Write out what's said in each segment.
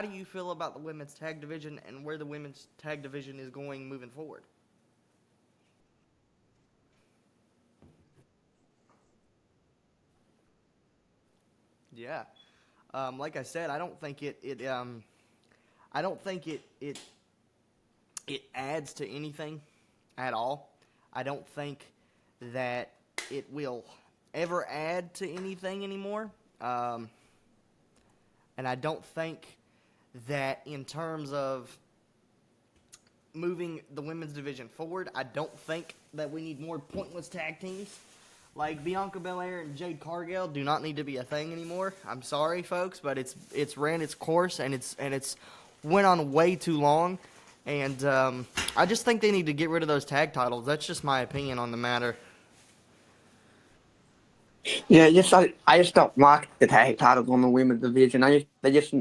do you feel about the women's tag division and where the women's tag division is going moving forward? Yeah. Like I said, I don't think I don't think it adds to anything at all. I don't think that it will ever add to anything anymore. Um, and I don't think that in terms of moving the women's division forward, I don't think that we need more pointless tag teams. Like Bianca Belair and Jade Cargill do not need to be a thing anymore. I'm sorry, folks, but it's ran its course and it's went on way too long. And I just think they need to get rid of those tag titles. That's just my opinion on the matter. Yeah, I just don't like the tag titles on the women's division. They just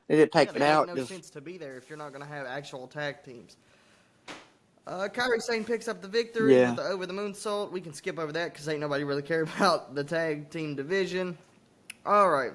Yeah, take it they make out. no Just sense to be there if you're not going to have actual tag teams. Kyrie Sane picks up the victory with yeah, the over the moonsault. We can skip over that because ain't nobody really care about the tag team division. All right.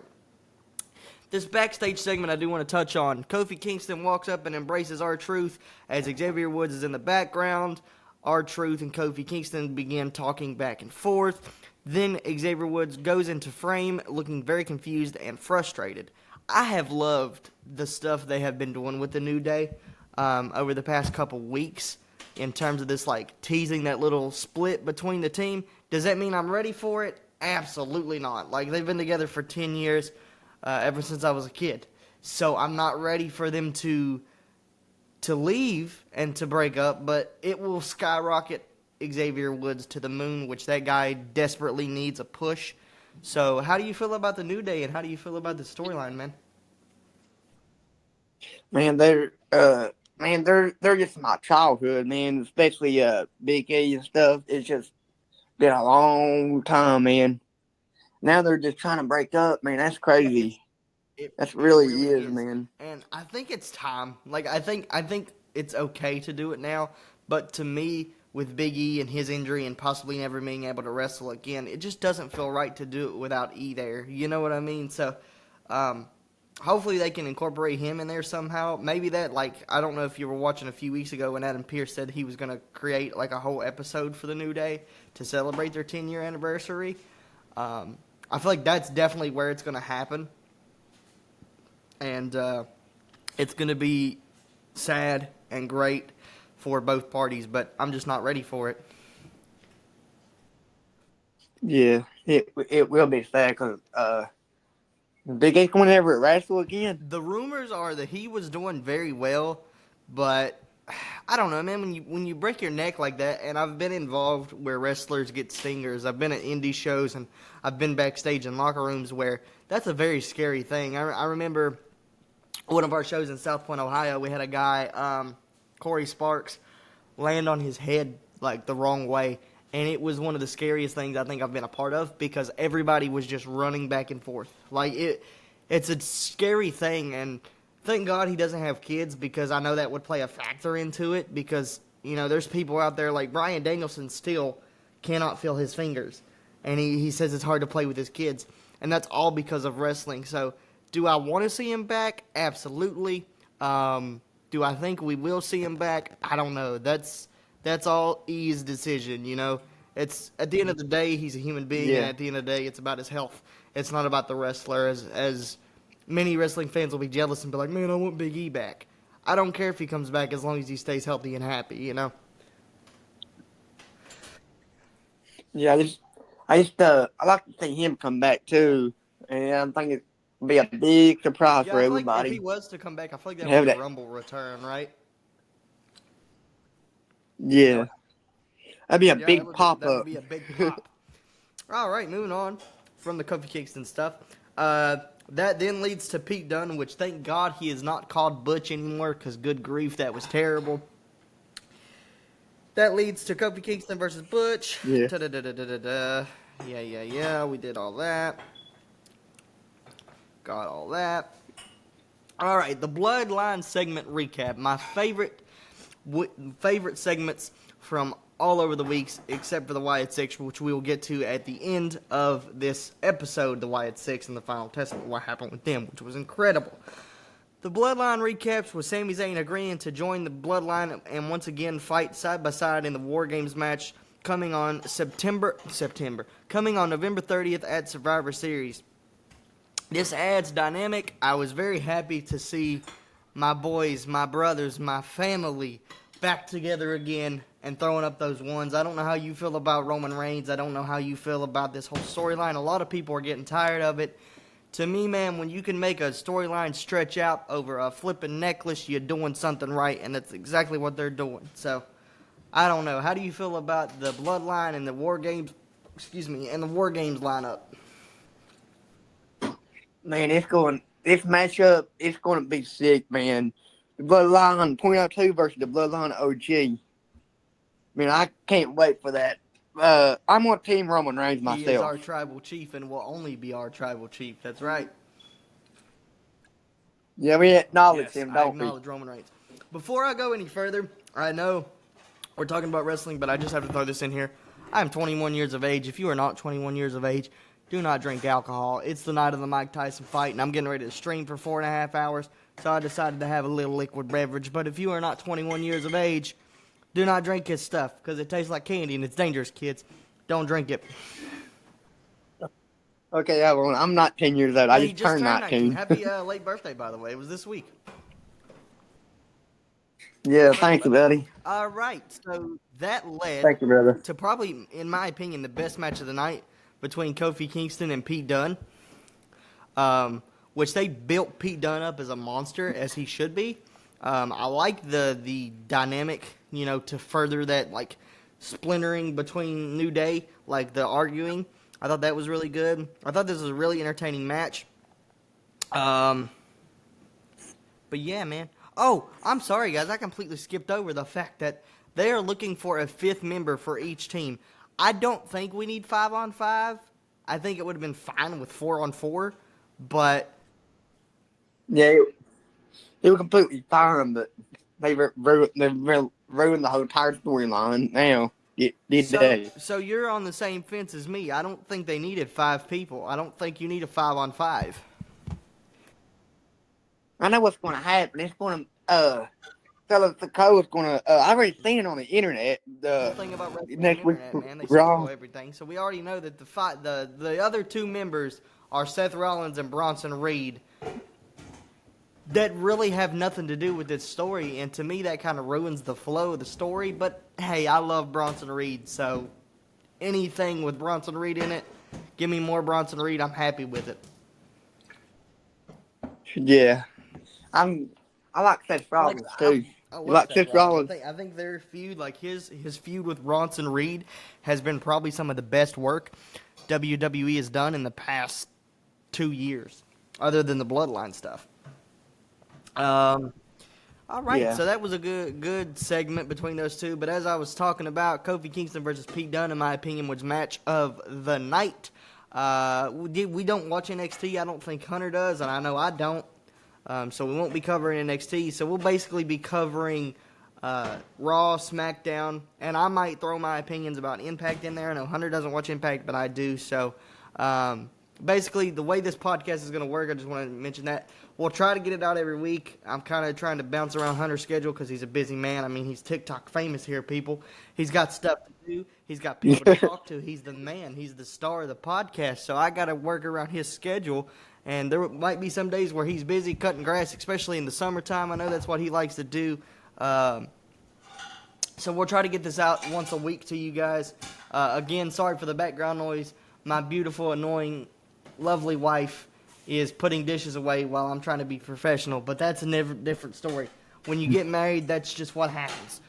This backstage segment I do want to touch on. Kofi Kingston walks up and embraces R-Truth as Xavier Woods is in the background. R-Truth and Kofi Kingston begin talking back and forth. Then Xavier Woods goes into frame looking very confused and frustrated. I have loved the stuff they have been doing with the New Day over the past couple weeks in terms of this, like, teasing that little split between the team. Does that mean I'm ready for it? Absolutely not. Like, they've been together for 10 years ever since I was a kid. So I'm not ready for them to leave and to break up, but it will skyrocket Xavier Woods to the moon, which that guy desperately needs a push. So how do you feel about the New Day, and how do you feel about the storyline, man? man, they're just my childhood, man. Especially Big E and stuff. It's just been a long time, man. Now they're just trying to break up, man. That's Yeah, crazy. That's it really really is, is, man. and I think it's time. Like I think it's okay to do it now, but to me, with Big E and his injury and possibly never being able to wrestle again, it just doesn't feel right to do it without E there. You know what I mean? So, um, hopefully they can incorporate him in there somehow. Maybe that, like, I don't know if you were watching a few weeks ago when Adam Pearce said he was going to create like a whole episode for the New Day to celebrate their 10-year anniversary. Um, I feel like that's definitely where it's going to happen, and it's going to be sad and great for both parties, but I'm just not ready for it. Yeah, it will be sad because Big E's going to ever wrestle again. The rumors are that he was doing very well, but I don't know, man. When you break your neck like that, and I've been involved where wrestlers get stingers. I've been at indie shows and I've been backstage in locker rooms where that's a very scary thing. I remember one of our shows in South Point, Ohio. We had a guy, Corey Sparks, land on his head like the wrong way, and it was one of the scariest things I think I've been a part of because everybody was just running back and forth. Like it's a scary thing, and thank God he doesn't have kids because I know that would play a factor into it because there's people out there like Brian Danielson still cannot feel his fingers, and he says it's hard to play with his kids, and that's all because of wrestling. So do I want to see him back? Absolutely. Do I think we will see him back? I don't know. That's all E's decision. It's at the end of the day, he's a human being, and Yeah, at the end of the day, it's about his health. It's not about the wrestler. As many wrestling fans will be jealous and be like, "Man, I want Big E back." I don't care if he comes back as long as he stays healthy and happy. yeah. I like to see him come back too, and I think it'd be a big surprise Yeah, for I feel like if he everybody. was to come back, I feel like that would be Have a that. Rumble return, right? Yeah, that'd be a Yeah, that big would be pop that would up. be a big pop. All right, moving on from the Kofi Kingston stuff. That then leads to Pete Dunne, which thank God he is not called Butch anymore because good grief, that was terrible. That leads to Kofi Kingston versus Butch. Yeah, Da-da-da-da-da-da. Yeah. We did all that. Got all that. All right, the Bloodline segment recap. My favorite segments from all over the weeks, except for the Wyatt Six, which we will get to at the end of this episode. The Wyatt Six and the final testament, what happened with them, which was incredible. The Bloodline recaps with Sami Zayn agreeing to join the Bloodline and once again fight side by side in the War Games match coming on coming on November 30th at Survivor Series. This adds dynamic. I was very happy to see my boys, my brothers, my family back together again and throwing up those ones. I don't know how you feel about Roman Reigns. I don't know how you feel about this whole storyline. A lot of people are getting tired of it. To me, man, when you can make a storyline stretch out over a flipping necklace, you're doing something right, and that's exactly what they're doing. So, I don't know. How do you feel about the Bloodline and the War Games, and the War Games lineup? Man, this matchup, it's going to be sick, man. The Bloodline 2002 versus the Bloodline OG. Man, I can't wait for that. I'm on Team Roman Reigns myself. He is our tribal chief and will only be our tribal chief. That's right. Yeah, we acknowledge him, I don't we? acknowledge Roman Reigns. Before I go any further, I know we're talking about wrestling, but I just have to throw this in here. I am 21 years of age. If you are not 21 years of age, do not drink alcohol. It's the night of the Mike Tyson fight, and I'm getting ready to stream for 4.5 hours, so I decided to have a little liquid beverage. But if you are not 21 years of age, do not drink his stuff, because it tastes like candy, and it's dangerous, kids. Don't drink it. Okay, I'm not 10 years old. I just turned 19. Happy late birthday, by the way. It was this week. Yeah, thank you, buddy. All right, so that led Thank you, brother. to probably, in my opinion, the best match of the night between Kofi Kingston and Pete Dunne, which they built Pete Dunne up as a monster, as he should be. I like the dynamic, to further that, like, splintering between New Day, like the arguing. I thought that was really good. I thought this was a really entertaining match. But yeah, man. Oh, I'm sorry, guys. I completely skipped over the fact that they are looking for a 5th member for each team. I don't think we need 5-on-5. I think it would have been fine with 4-on-4, but Yeah, it was completely fine, but they ruined the whole entire storyline now. So you're on the same fence as me. I don't think they needed 5 people. I don't think you need a 5-on-5. I know what's going to happen. It's going to, Fellas Sikoa is going to, I've already seen it on the internet. The thing about wrestling next week, internet, man, they Raw. spoil everything. So we already know that the other 2 members are Seth Rollins and Bronson Reed that really have nothing to do with this story. And to me, that kind of ruins the flow of the story. But hey, I love Bronson Reed. So anything with Bronson Reed in it, give me more Bronson Reed. I'm happy with it. Yeah. I like Seth Rollins, too. I You like Seth Rollins? I think their feud, like his feud with Bronson Reed, has been probably some of the best work WWE has done in the past 2 years, other than the Bloodline stuff. All right, Yeah. so that was a good segment between those two. But as I was talking about, Kofi Kingston versus Pete Dunne, in my opinion, was match of the night. We don't watch NXT. I don't think Hunter does, and I know I don't. So we won't be covering NXT. So we'll basically be covering Raw, SmackDown, and I might throw my opinions about Impact in there. I know Hunter doesn't watch Impact, but I do. So basically, the way this podcast is going to work, I just want to mention that. We'll try to get it out every week. I'm kind of trying to bounce around Hunter's schedule because he's a busy man. I mean, he's TikTok famous here, people. He's got stuff to do. He's got people to talk to. He's the man. He's the star of the podcast. So I got to work around his schedule. And there might be some days where he's busy cutting grass, especially in the summertime. I know that's what he likes to do. So we'll try to get this out once a week to you guys. Again, sorry for the background noise. My beautiful, annoying, lovely wife is putting dishes away while I'm trying to be professional. But that's a different story. When you get married, that's just what happens.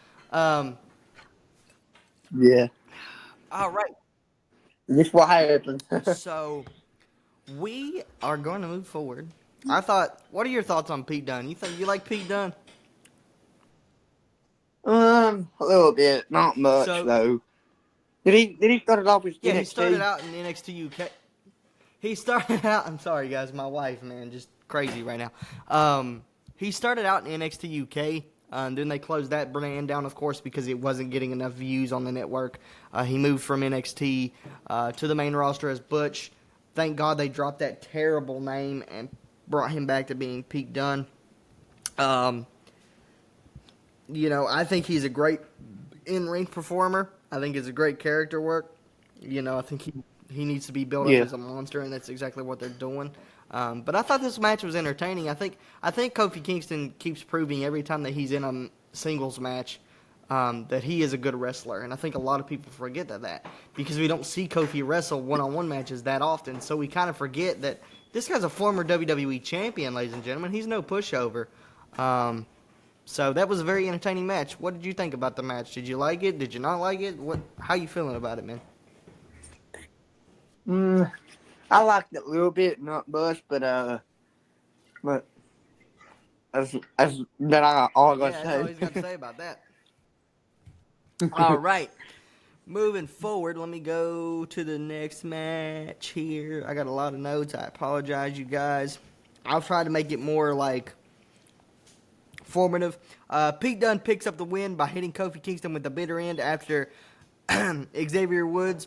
Yeah. All right. This what happened. So we are going to move forward. What are your thoughts on Pete Dunne? You like Pete Dunne? A little bit, not much though. Did he start it off with NXT? Yeah, he started out in NXT UK. He started out. I'm sorry, guys. My wife, man, just crazy right now. He started out in NXT UK. Then they closed that brand down, of course, because it wasn't getting enough views on the network. He moved from NXT to the main roster as Butch. Thank God they dropped that terrible name and brought him back to being Pete Dunne. Um, I think he's a great in-ring performer. I think it's a great character work. I think he needs to be built up Yeah. as a monster, and that's exactly what they're doing. But I thought this match was entertaining. I think Kofi Kingston keeps proving every time that he's in a singles match that he is a good wrestler, and I think a lot of people forget that because we don't see Kofi wrestle one-on-one matches that often, so we kind of forget that this guy's a former WWE champion, ladies and gentlemen. He's no pushover. So that was a very entertaining match. What did you think about the match? Did you like it? Did you not like it? How you feeling about it, man? I liked it a little bit, not much, but that's that all I gotta Yeah, that's all say. he's got to say about that. All right. Moving forward, let me go to the next match here. I got a lot of notes. I apologize, you guys. I'll try to make it more like formative. Pete Dunne picks up the win by hitting Kofi Kingston with the bitter end after Xavier Woods,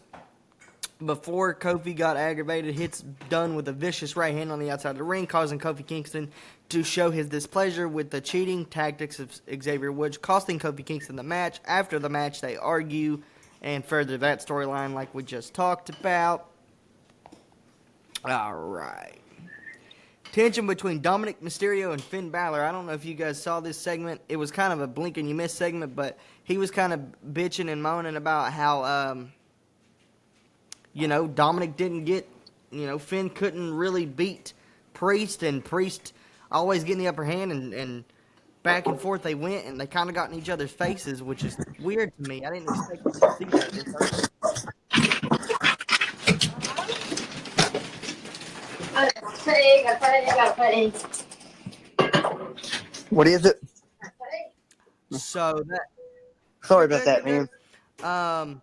before Kofi got aggravated, hits Dunne with a vicious right hand on the outside of the ring, causing Kofi Kingston to show his displeasure with the cheating tactics of Xavier Woods, costing Kofi Kingston the match. After the match, they argue and further that storyline like we just talked about. All right. Tension between Dominic Mysterio and Finn Balor. I don't know if you guys saw this segment. It was kind of a blink and you miss segment, but he was kind of bitching and moaning about how, Dominic didn't get, Finn couldn't really beat Priest, and Priest always getting the upper hand, and back and forth they went, and they kind of got in each other's faces, which is weird to me. I didn't expect to see that this early. What is it? So that Sorry you're about good, you're that, man. good.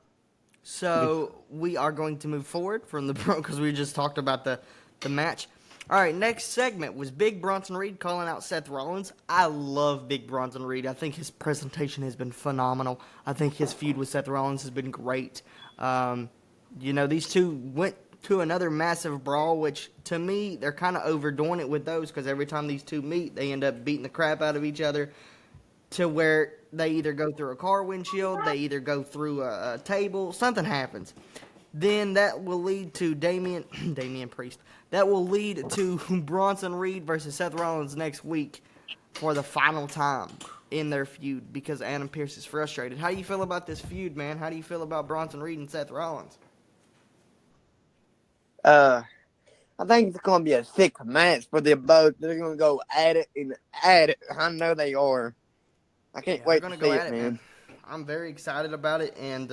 So we are going to move forward from the because we just talked about the match. All right, next segment was Big Bronson Reed calling out Seth Rollins. I love Big Bronson Reed. I think his presentation has been phenomenal. I think his feud with Seth Rollins has been great. These two went to another massive brawl, which to me, they're kind of overdoing it with those because every time these two meet, they end up beating the crap out of each other to where they either go through a car windshield, they either go through a table, something happens. Then that will lead to Damian Priest. That will lead to Bronson Reed versus Seth Rollins next week for the final time in their feud because Adam Pearce is frustrated. How do you feel about this feud, man? How do you feel about Bronson Reed and Seth Rollins? I think it's gonna be a sick match for them both. They're gonna go at it and at it. I know they are. I can't Yeah, they're wait going to to go see at it, it, man. man. I'm very excited about it and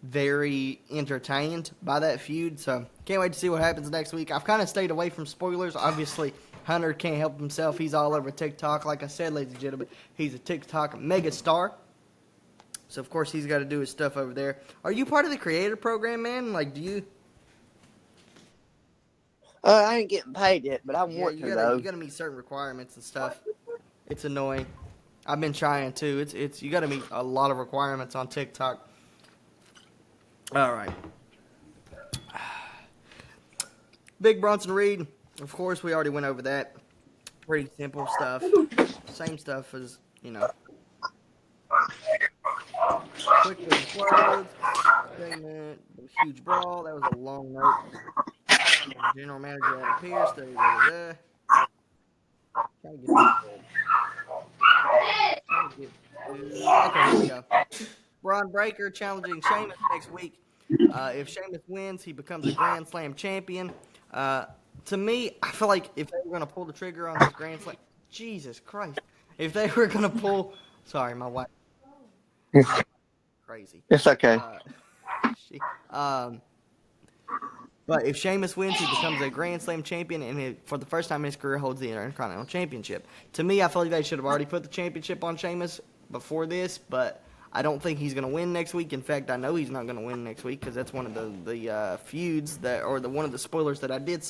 very entertained by that feud. So can't wait to see what happens next week. I've kind of stayed away from spoilers. Obviously, Hunter can't help himself. He's all over TikTok. Like I said, ladies and gentlemen, he's a TikTok megastar. So, of course, he's got to do his stuff over there. Are you part of the creator program, man? Like, do you? I ain't getting paid yet, but I Yeah, want you to gotta though. you gotta meet certain requirements and stuff. It's annoying. I've been trying to. It's you gotta meet a lot of requirements on TikTok. All right. Big Bronson Reed. Of course, we already went over that. Pretty simple stuff. Same stuff as, quickly implodes. Segment. Huge brawl. That was a long note. General manager Adam Pearce. Da, da, da, da. Trying to get this good. Trying to get okay, here we go. Braun Breaker challenging Sheamus next week. If Sheamus wins, he becomes a Grand Slam champion. To me, I feel like if they were going to pull the trigger on this Grand Slam, Jesus Christ, if they were going to pull, sorry, my wife, crazy. It's okay. She, but if Sheamus wins, he becomes a Grand Slam champion, and for the first time in his career, holds the Intercontinental Championship. To me, I feel like they should have already put the championship on Sheamus before this, but I don't think he's going to win next week. In fact, I know he's not going to win next week because that's one of the feuds one of the spoilers that I did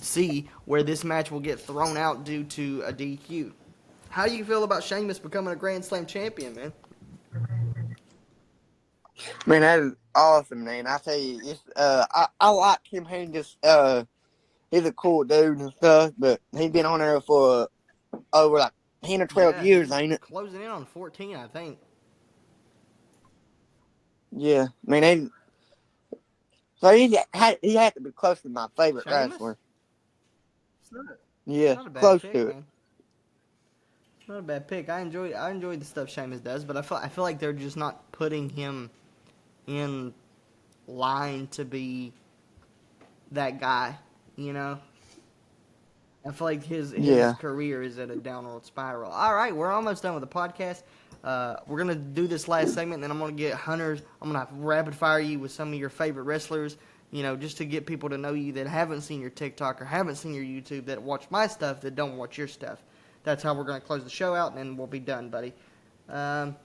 see where this match will get thrown out due to a DQ. How do you feel about Sheamus becoming a Grand Slam champion, man? Man, that is awesome, man. I tell you, it's I like him. He just he's a cool dude and stuff, but he's been on there for over like 10 or 12 Yeah, years, he's ain't it? closing in on 14, I think. Yeah. I mean, so he had to be close to my favorite Sheamus? wrestler. It's not a, it's Yeah, not a bad close pick, to it. man. It's not a bad pick. I enjoy the stuff Sheamus does, but I feel like they're just not putting him in line to be that guy. You know, I feel like his Yeah. career is at a downward spiral. All right, we're almost done with the podcast. We're gonna do this last segment, and then I'm gonna get Hunter's. I'm gonna rapid fire you with some of your favorite wrestlers. You know, just to get people to know you that haven't seen your TikTok or haven't seen your YouTube, that watch my stuff, that don't watch your stuff. That's how we're gonna close the show out, and then we'll be done, buddy. Um,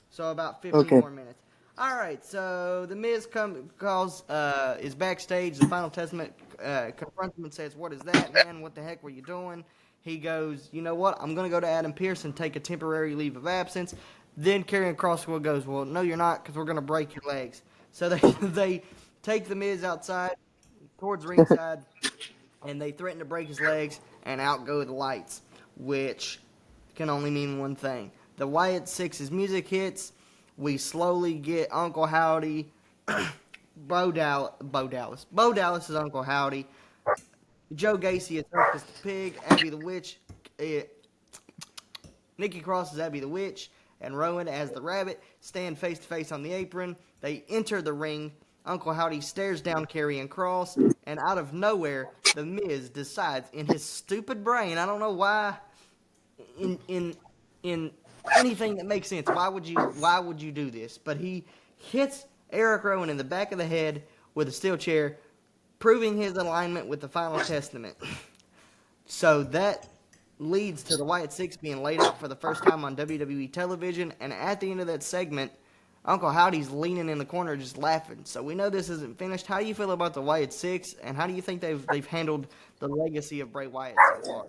so about 15 Okay. more minutes. All right, so the Miz is backstage. The Final Testament confronts him and says, "What is that, man? What the heck were you doing?" He goes, "You know what? I'm going to go to Adam Pearce and take a temporary leave of absence." Then Karrion Crosswell goes, "Well, no, you're not, because we're going to break your legs." So they they take the Miz outside towards ringside, and they threaten to break his legs, and out go the lights, which can only mean one thing. The Wyatt Six's music hits. We slowly get Uncle Howdy, Bo Dallas is Uncle Howdy. Joe Gacy is Hostess the Pig. Abby the Witch. Uh, Nikki Cross is Abby the Witch. And Rowan as the Rabbit stand face to face on the apron. They enter the ring. Uncle Howdy stares down Karrion Cross. And out of nowhere, The Miz decides in his stupid brain, I don't know why, in anything that makes sense. Why would you do this? But he hits Eric Rowan in the back of the head with a steel chair, proving his alignment with the Final Testament. So that leads to the Wyatt Six being laid out for the first time on WWE television, and at the end of that segment, Uncle Howdy's leaning in the corner just laughing. So we know this isn't finished. How do you feel about the Wyatt Six, and how do you think they've handled the legacy of Bray Wyatt so far?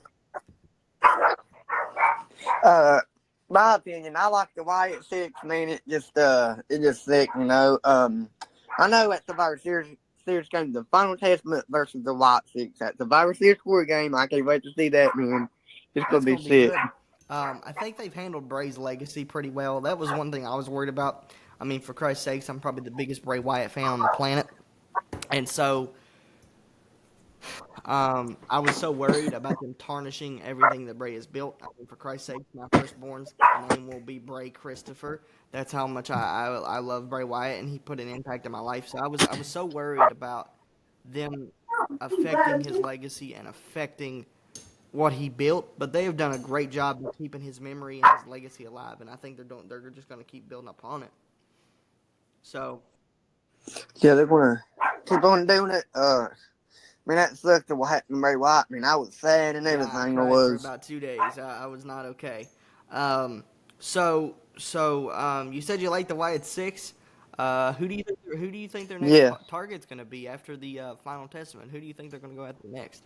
Uh, my opinion, I like the Wyatt Six. Man, it just sick. I know at Survivor Series game, the Final Testament versus the Wyatt Six at the Survivor Series 4 game. I can't wait to see that, man. It's gonna That's be going to be sick. good. I think they've handled Bray's legacy pretty well. That was one thing I was worried about. I mean, for Christ's sakes, I'm probably the biggest Bray Wyatt fan on the planet. And so I was so worried about them tarnishing everything that Bray has built. I mean, for Christ's sake, my firstborn's name will be Bray Christopher. That's how much I love Bray Wyatt, and he put an impact in my life. So I was so worried about them affecting his legacy and affecting what he built. But they have done a great job of keeping his memory and his legacy alive, and I think they're just going to keep building upon it. So Yeah, they're gonna keep on doing it. I mean, that sucked to what happened to Bray Wyatt. I mean, I was sad and yeah, I everything. I cried for was. about 2 days. I was not okay. So you said you like the Wyatt Six. Who do you think their next Yeah. target's going to be after the Final Testament? Who do you think they're going to go after next?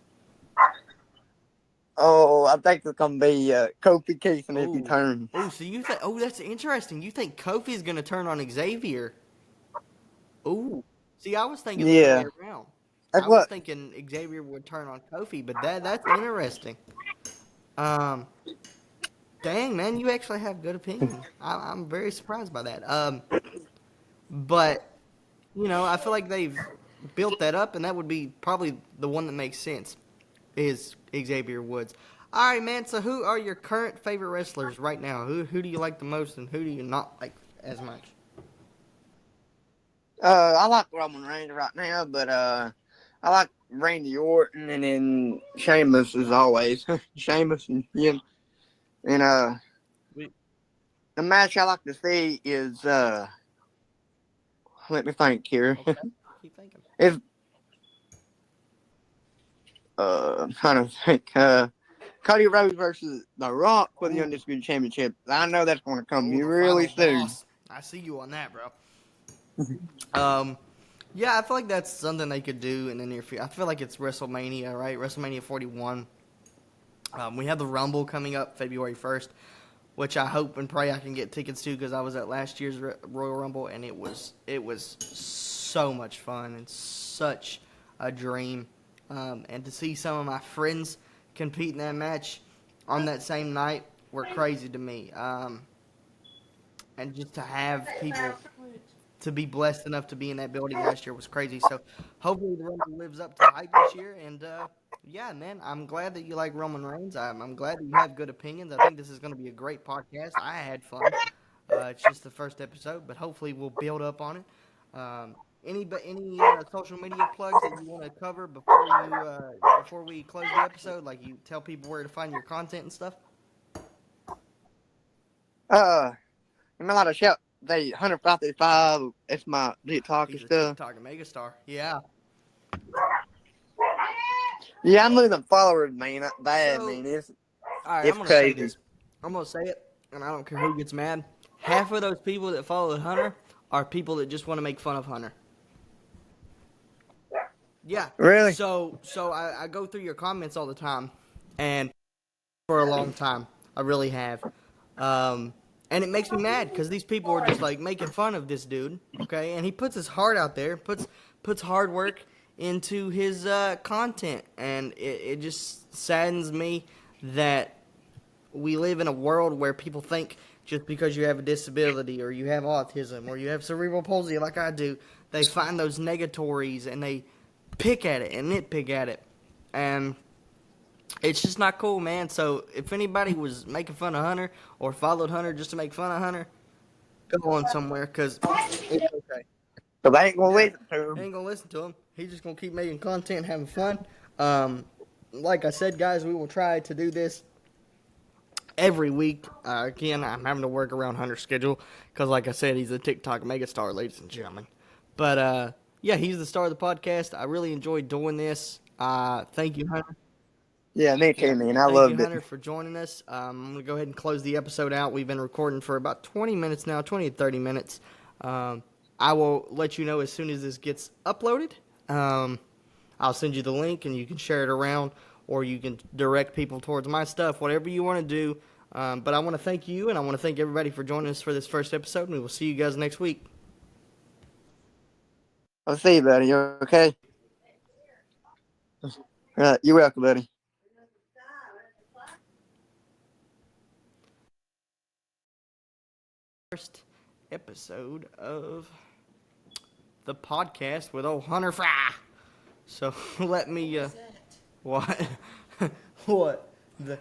Oh, I think it's gonna be Kofi Kingston if he Oh, turns. so you think? Oh, that's interesting. You think Kofi's going to turn on Xavier? Oh, see, I was thinking the other way Yeah, around. that's I was what. thinking Xavier would turn on Kofi, but that's interesting. Um, Dang, man, you actually have good opinion. I'm very surprised by that. But I feel like they've built that up, and that would be probably the one that makes sense is Xavier Woods. All right, man. So who are your current favorite wrestlers right now? Who do you like the most, and who do you not like as much? I like Roman Reigns right now, but I like Randy Orton and then Sheamus as always. Sheamus and him. And We- the match I like to see is let me think here. Okay, keep thinking. It's I'm trying to think. Cody Rhodes versus The Rock for the Ooh, Undisputed Championship. I know that's going to come oh, the really final soon. boss. I see you on that, bro. Um, yeah, I feel like that's something they could do in the near future. I feel like it's WrestleMania, right? WrestleMania 41. We have the Rumble coming up February 1st, which I hope and pray I can get tickets to because I was at last year's Royal Rumble and it was so much fun and such a dream. And to see some of my friends compete in that match on that same night were crazy to me. And just to have people to be blessed enough to be in that building last year was crazy. So hopefully the Rumble lives up to the hype this year. And yeah, man, I'm glad that you like Roman Reigns. I'm glad that you have good opinions. I think this is going to be a great podcast. I had fun. It's just the first episode, but hopefully we'll build up on it. Any social media plugs that you want to cover before we close the episode? Like you tell people where to find your content and stuff. You know how to shout the 155. It's my TikTok and He's a stuff. TikTok megastar. Yeah. Yeah, I'm losing followers, man. That's bad, So, man. all right, I'm It's gonna say crazy. this. I'm gonna say it, and I don't care who gets mad. Half of those people that follow Hunter are people that just want to make fun of Hunter. Yeah. Really? So I go through your comments all the time, and for a long time, I really have. And it makes me mad because these people are just like making fun of this dude, okay? And he puts his heart out there, puts hard work into his content, and it just saddens me that we live in a world where people think just because you have a disability or you have autism or you have cerebral palsy like I do, they find those negatories and they pick at it and nitpick at it. And it's just not cool, man. So if anybody was making fun of Hunter or followed Hunter just to make fun of Hunter, go on somewhere because it's okay. So they ain't gonna Yeah, listen to they him. ain't gonna listen to him. He's just gonna keep making content, having fun. Like I said, guys, we will try to do this every week. Again, I'm having to work around Hunter's schedule because, like I said, he's a TikTok megastar, ladies and gentlemen. But yeah, he's the star of the podcast. I really enjoyed doing this. Thank you, Hunter. Yeah, me Yeah, too, man. I thank you, loved it. Hunter, for joining us. I'm going to go ahead and close the episode out. We've been recording for about 20 minutes now, 20 to 30 minutes. I will let you know as soon as this gets uploaded. I'll send you the link, and you can share it around, or you can direct people towards my stuff, whatever you want to do. But I want to thank you, and I want to thank everybody for joining us for this first episode, and we will see you guys next week. I'll see you, buddy. You okay? You're welcome, buddy. First episode of the podcast with old Hunter Frye. So let me, what? What? The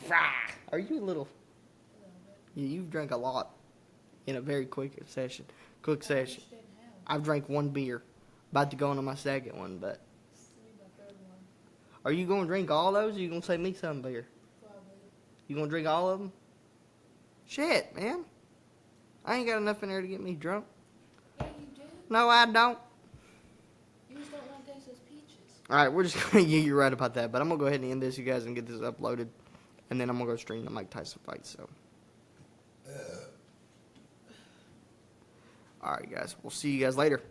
Fry. Are you a little? Yeah, you've drank a lot in a very quick session. I've drank one beer. About to go into my second one, but. Are you going to drink all those, or you going to save me some beer? You going to drink all of them? Shit, man. I ain't got enough in there to get me drunk. Yeah, you do. No, I don't. You just don't want to taste those peaches. All right, we're just going to, yeah, you're right about that. But I'm going to go ahead and end this, you guys, and get this uploaded. And then I'm going to go stream the Mike Tyson fight, so. All right, guys. We'll see you guys later.